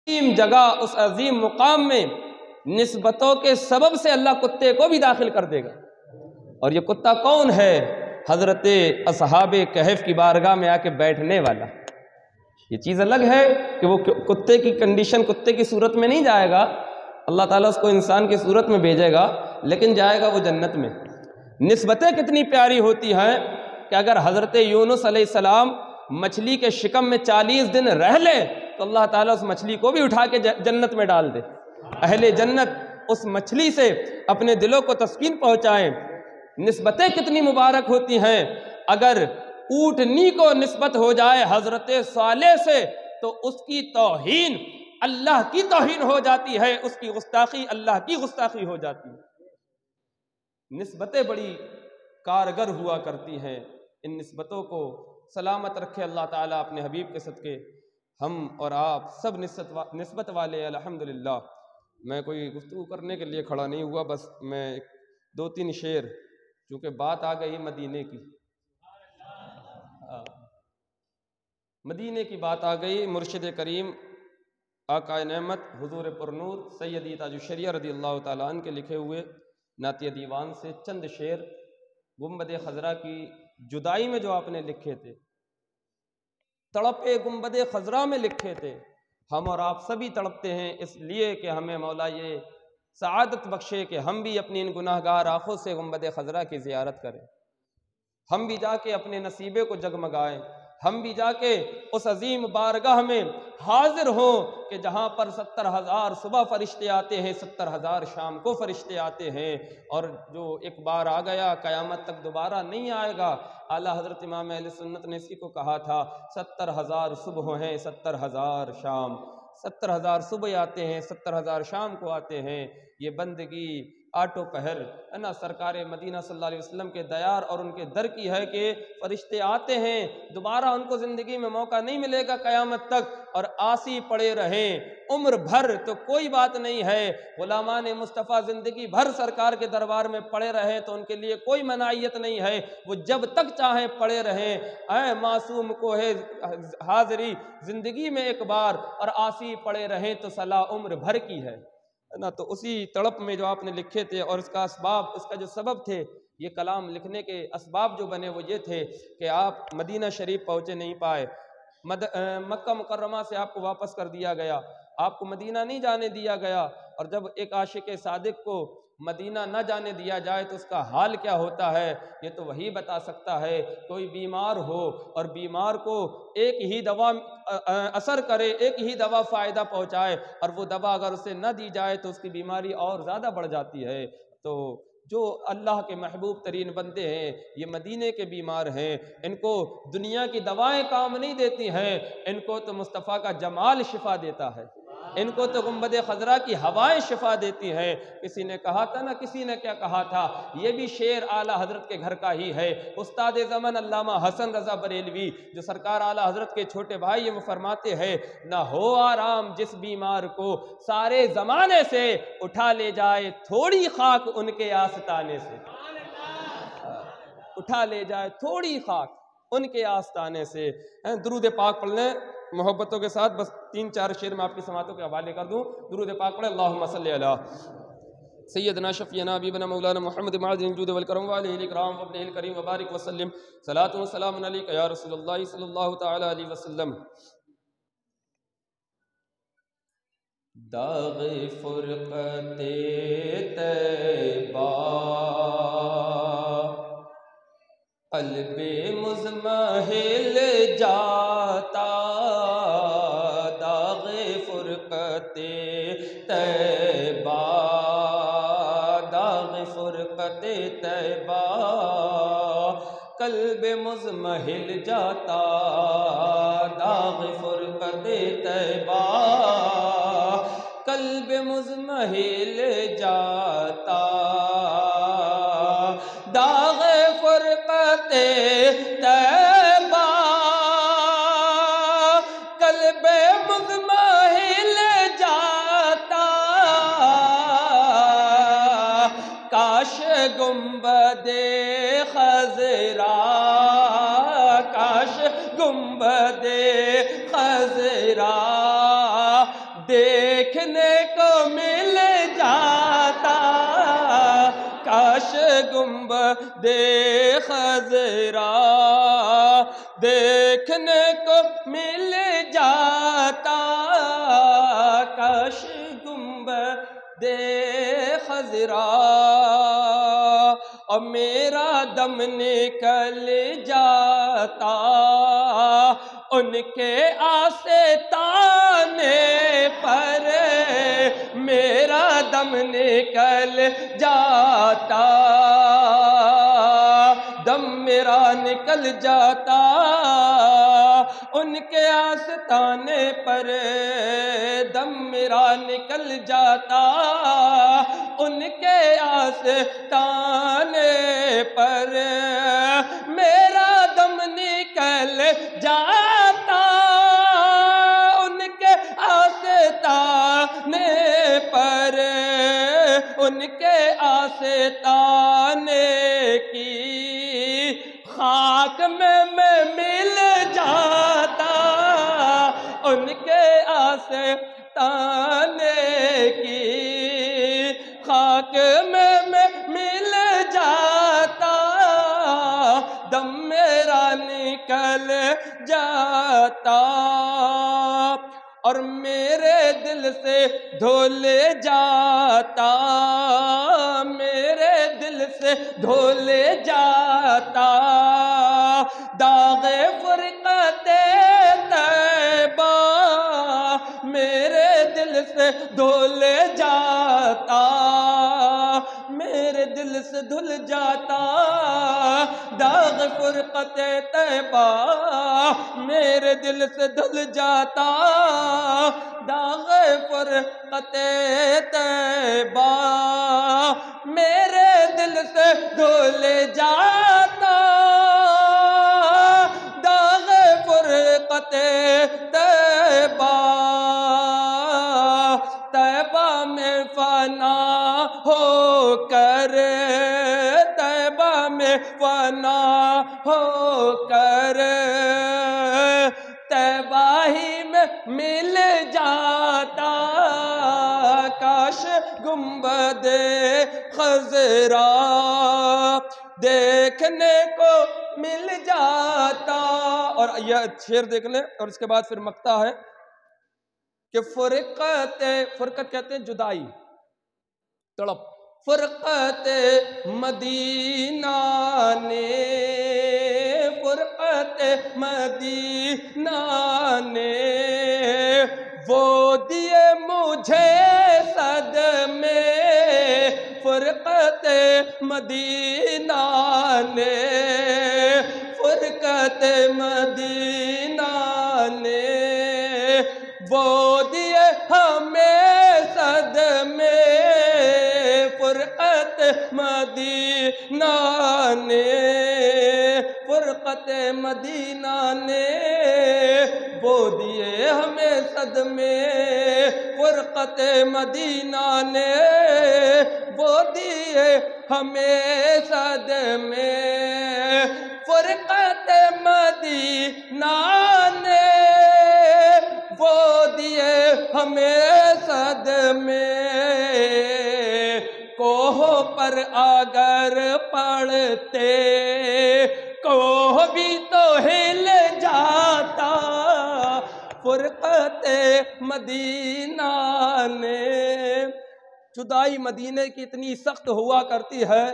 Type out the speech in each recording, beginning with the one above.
عظیم جگہ، اس عظیم مقام میں نسبتوں کے سبب سے اللہ کتے کو بھی داخل کر دے گا۔ اور یہ کتا کون ہے؟ حضرت اصحاب کہف کی بارگاہ میں آ کے بیٹھنے والا۔ یہ چیز الگ ہے کہ وہ کتے کی کنڈیشن، کتے کی صورت میں نہیں جائے گا، اللہ تعالیٰ اس کو انسان کی صورت میں بھیجے گا، لیکن جائے گا وہ جنت میں۔ نسبتیں کتنی پیاری ہوتی ہیں کہ اگر حضرت یونس علیہ السلام مچھلی کے شکم میں 40 دن رہ لے تو اللہ تعالیٰ اس مچھلی کو بھی اٹھا کے جنت میں ڈال دے۔ اہل جنت اس مچھلی سے اپنے دلوں کو تسکین پہنچائیں۔ نسبتیں کتنی مبارک ہوتی ہیں۔ اگر اونٹنی کو نسبت ہو جائے حضرت صالح سے تو اس کی توہین اللہ کی توہین ہو جاتی ہے، اس کی گستاخی اللہ کی گستاخی ہو جاتی ہے۔ نسبتیں بڑی کارگر ہوا کرتی ہیں۔ ان نسبتوں کو سلامت رکھے اللہ تعالیٰ اپنے حبیب کے صدقے۔ ہم اور آپ سب نسبت والے الحمدللہ۔ میں کوئی گفتگو کرنے کے لیے کھڑا نہیں ہوا، بس میں 2-3 شعر، چونکہ بات آ گئی مدینے کی، مدینے کی بات آ گئی، مرشد کریم آقا نعمت حضور پرنور سیدی تاج الشریعہ رضی اللہ تعالیٰ عنہ کے لکھے ہوئے نعتیہ دیوان سے چند شعر گنبد خضرا کی جدائی میں جو آپ نے لکھے تھے، تڑپ گنبد خضرا میں لکھے تھے۔ ہم اور آپ سبھی تڑپتے ہیں اس لیے کہ ہمیں مولا یہ سعادت بخشے کہ ہم بھی اپنی ان گناہ گار آنکھوں سے گنبد خضرا کی زیارت کریں، ہم بھی جا کے اپنے نصیبے کو جگمگائیں، ہم بھی جا کے اس عظیم بارگاہ میں حاضر ہوں کہ جہاں پر 70,000 صبح فرشتے آتے ہیں، 70,000 شام کو فرشتے آتے ہیں، اور جو ایک بار آ گیا قیامت تک دوبارہ نہیں آئے گا۔ اعلیٰ حضرت امام اہل سنت نے اسی کو کہا تھا، 70,000 صبح ہیں 70,000 شام، 70,000 صبح آتے ہیں 70,000 شام کو آتے ہیں۔ یہ بندگی آٹو پہر ہے نا سرکار مدینہ صلی اللہ علیہ وسلم کے دیار اور ان کے در کی ہے کہ فرشتے آتے ہیں، دوبارہ ان کو زندگی میں موقع نہیں ملے گا قیامت تک، اور آسی پڑے رہیں عمر بھر تو کوئی بات نہیں ہے۔ غلامان مصطفیٰ زندگی بھر سرکار کے دربار میں پڑے رہیں تو ان کے لیے کوئی مناعیت نہیں ہے، وہ جب تک چاہیں پڑے رہیں۔ اے معصوم کو ہے حاضری زندگی میں ایک بار، اور آسی پڑے رہیں تو صلاح عمر بھر کی ہے نا۔ تو اسی تڑپ میں جو آپ نے لکھے تھے، اور اس کا اسباب، اس کا جو سبب تھے، یہ کلام لکھنے کے اسباب جو بنے وہ یہ تھے کہ آپ مدینہ شریف پہنچے نہیں پائے، مکہ مکرمہ سے آپ کو واپس کر دیا گیا، آپ کو مدینہ نہیں جانے دیا گیا، اور جب ایک عاشق صادق کو مدینہ نہ جانے دیا جائے تو اس کا حال کیا ہوتا ہے، یہ تو وہی بتا سکتا ہے۔ کوئی بیمار ہو اور بیمار کو ایک ہی دوا اثر کرے، ایک ہی دوا فائدہ پہنچائے، اور وہ دوا اگر اسے نہ دی جائے تو اس کی بیماری اور زیادہ بڑھ جاتی ہے۔ تو جو اللہ کے محبوب ترین بندے ہیں یہ مدینے کے بیمار ہیں، ان کو دنیا کی دوائیں کام نہیں دیتی ہیں، ان کو تو مصطفیٰ کا جمال شفا دیتا ہے، ان کو تو گنبد خضرا کی ہوائیں شفا دیتی ہیں۔ کسی نے کہا تھا نا، کسی نے کیا کہا تھا، یہ بھی شعر اعلیٰ حضرت کے گھر کا ہی ہے۔ استاد زمن علامہ حسن رضا بریلوی جو سرکار اعلیٰ حضرت کے چھوٹے بھائی ہیں، وہ فرماتے ہیں، نہ ہو آرام جس بیمار کو سارے زمانے سے، اٹھا لے جائے تھوڑی خاک ان کے آستانے سے، اٹھا لے جائے تھوڑی خاک ان کے آستانے سے۔ درود پاک پڑھ لیں محبتوں کے ساتھ، بس 3-4 شعر میں آپ کی سماعتوں کے حوالے کر دوں۔ درود پاک پڑھیں، اللہم صلی علی سیدنا شفیعنا حبیبنا مولانا محمد معدن الجود والکرم وعلیہ الاکرام وابنہ الکریم وبارک وسلم، صلاۃ و سلام علیک یا رسول اللہ صلی اللہ تعالی علیہ وسلم۔ داغ فرقت طیبہ قلب مزمحل جاتا، داغ فرقت طیبہ، داغ فرقت طیبہ قلب مزمحل جاتا، داغ فرقت طیبہ قلب مزمحل جاتا، داغ فرقت طیبہ قلب مزمحل جاتا، کاش گنبد خضرا، کاش گنبد خضرا دیکھنے کو مل جاتا، کاش گنبد خضرا دیکھنے کو مل جاتا، کاش گنبد خضرا، اور میرا دم نکل جاتا ان کے آستانے پر، میرا دم نکل جاتا، دم میرا نکل جاتا ان کے آستانے پر، دم میرا نکل جاتا ان کے آستانے پر، میرا دم نکل جاتا ان کے آستانے پر، ان کے آستانے کی خاک میں مل جاتا، ان کے آستانے کی خاک میں مل جاتا، دم میرا نکل جاتا، اور میرے دل سے دھل جاتا، میرے دل سے دھل جاتا داغ فرقت طیبہ، میرے دل سے دھل جاتا، میرے دل سے دھل جاتا داغ فرقت طیبہ، میرے دل سے دھل جاتا داغ فرقت طیبہ، میرے دل سے دھل جاتا داغ فرقت طیبہ، طیبہ میں فنا ہو کر، طیبہ میں فنا ہو کر، طیبہ ہی میں مل جاتا، کاش گنبد خضرا دیکھنے کو مل جاتا۔ اور یہ شعر دیکھ لیں، اور اس کے بعد پھر مقطع ہے کہ فرقت کہتے ہیں جدائی، تڑپ، فرقت مدینہ نے، فرقت مدینہ نے وہ دیے مجھے صدمے، فرقت مدینہ نے، فرقت مدینہ نے وہ دیے ہمیں صدمے، فرقت مدینہ نے، فرقت مدینہ نے وہ دیے ہمیں صدمے، فرقت مدینہ نے وہ دیے ہمیں صدمے، فرقت مدینہ نے وہ دیے ہمیں صدمے، کوہ پر اگر پڑتے کوہ بھی تو ہل جاتا، فرقت مدینہ نے۔ جدائی مدینے کی اتنی سخت ہوا کرتی ہے،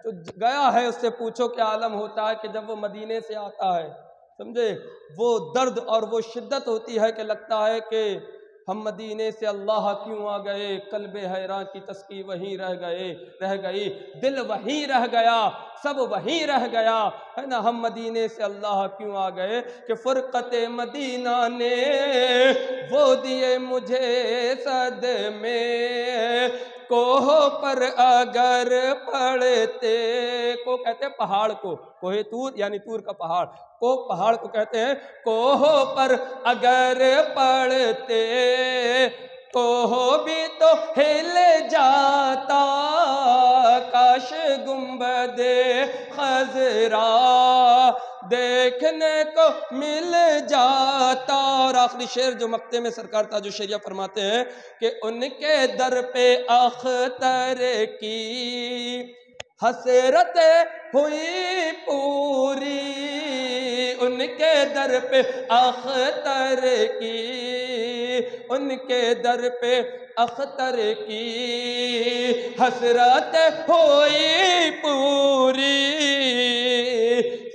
جو گیا ہے اس سے پوچھو کیا عالم ہوتا ہے کہ جب وہ مدینے سے آتا ہے، سمجھے، وہ درد اور وہ شدت ہوتی ہے کہ لگتا ہے کہ ہم مدینے سے اللہ کیوں آ گئے، قلب حیراں کی تسکی وہیں رہ گئی، دل وہیں رہ گیا، سب وہیں رہ گیا، ہے نا، ہم مدینے سے اللہ کیوں آ گئے، کہ فرقت مدینہ نے وہ دیے مجھے صدمے، کوہ پر اگر پڑتے، کو کہتے ہیں پہاڑ کو، کوہ طور یعنی طور کا پہاڑ، کو پہاڑ کو کہتے ہیں، کوہ پر اگر پڑتے کوہ بھی تو ہل جاتا، کاش گنبد خضرا دیکھنے کو مل جاتا۔ اور آخری شعر جو مقطع میں سرکار تاج الشریعہ فرماتے ہیں کہ ان کے در پہ اختر کی حسرت ہوئی پوری، ان کے در پہ اختر کی، ان کے در پہ اختر کی حسرت ہوئی پوری،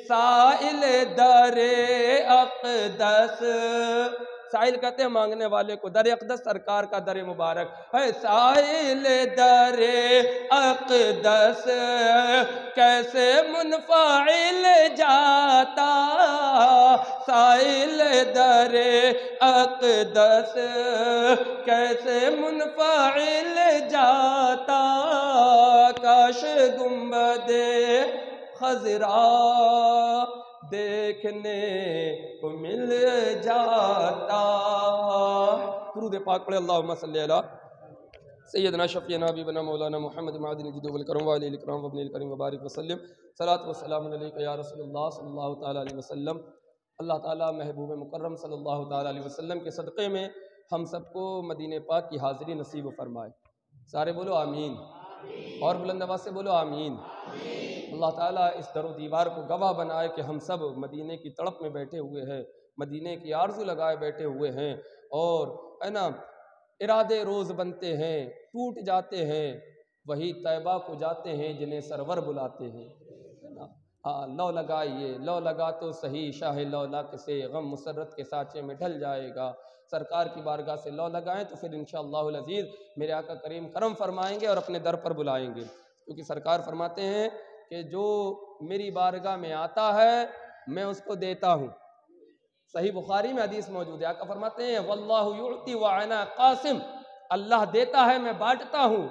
سائل در اقدس، سائل کہتے ہیں مانگنے والے کو، در اقدس سرکار کا در مبارک ہے، سائل در اقدس کیسے منفعل جاتا، سائل در اقدس کیسے منفعل جاتا، کاش گنبد خضرا دیکھنے کو مل جاتا۔ درود پاک پڑھے، اللہم صلی علی سیدنا شفیعنا حبیبنا مولانا محمد معدن الجود والکرم وعلی الاکرام وابن الکریم وبارک وسلم، صلاۃ والسلام علیکہ یا رسول اللہ صلی اللہ تعالیٰ علیہ وسلم۔ اللہ تعالیٰ محبوب مکرم صلی اللہ تعالیٰ علیہ وسلم کے صدقے میں ہم سب کو مدینہ پاک کی حاضری نصیب فرمائے۔ سارے بولو آمین، اور بلند آواز سے بولو آمین۔ اللہ تعالیٰ اس در و دیوار کو گواہ بنائے کہ ہم سب مدینے کی تڑپ میں بیٹھے ہوئے ہیں، مدینے کی آرزو لگائے بیٹھے ہوئے ہیں، اور ہے نا ارادے روز بنتے ہیں، ٹوٹ جاتے ہیں، وہی طیبہ کو جاتے ہیں جنہیں سرور بلاتے ہیں۔ ہاں لو لگائیے، لو لگا تو صحیح شاہ لولاک سے، غم مسرت کے سانچے میں ڈھل جائے گا۔ سرکار کی بارگاہ سے لو لگائیں تو پھر انشاءاللہ العزیز میرے آقا کریم کرم فرمائیں گے اور اپنے در پر بلائیں گے، کیونکہ سرکار فرماتے ہیں کہ جو میری بارگاہ میں آتا ہے میں اس کو دیتا ہوں۔ صحیح بخاری میں حدیث موجود ہے، آقا فرماتے ہیں واللہ یعطی وانا قاسم، اللہ دیتا ہے میں بانٹتا ہوں۔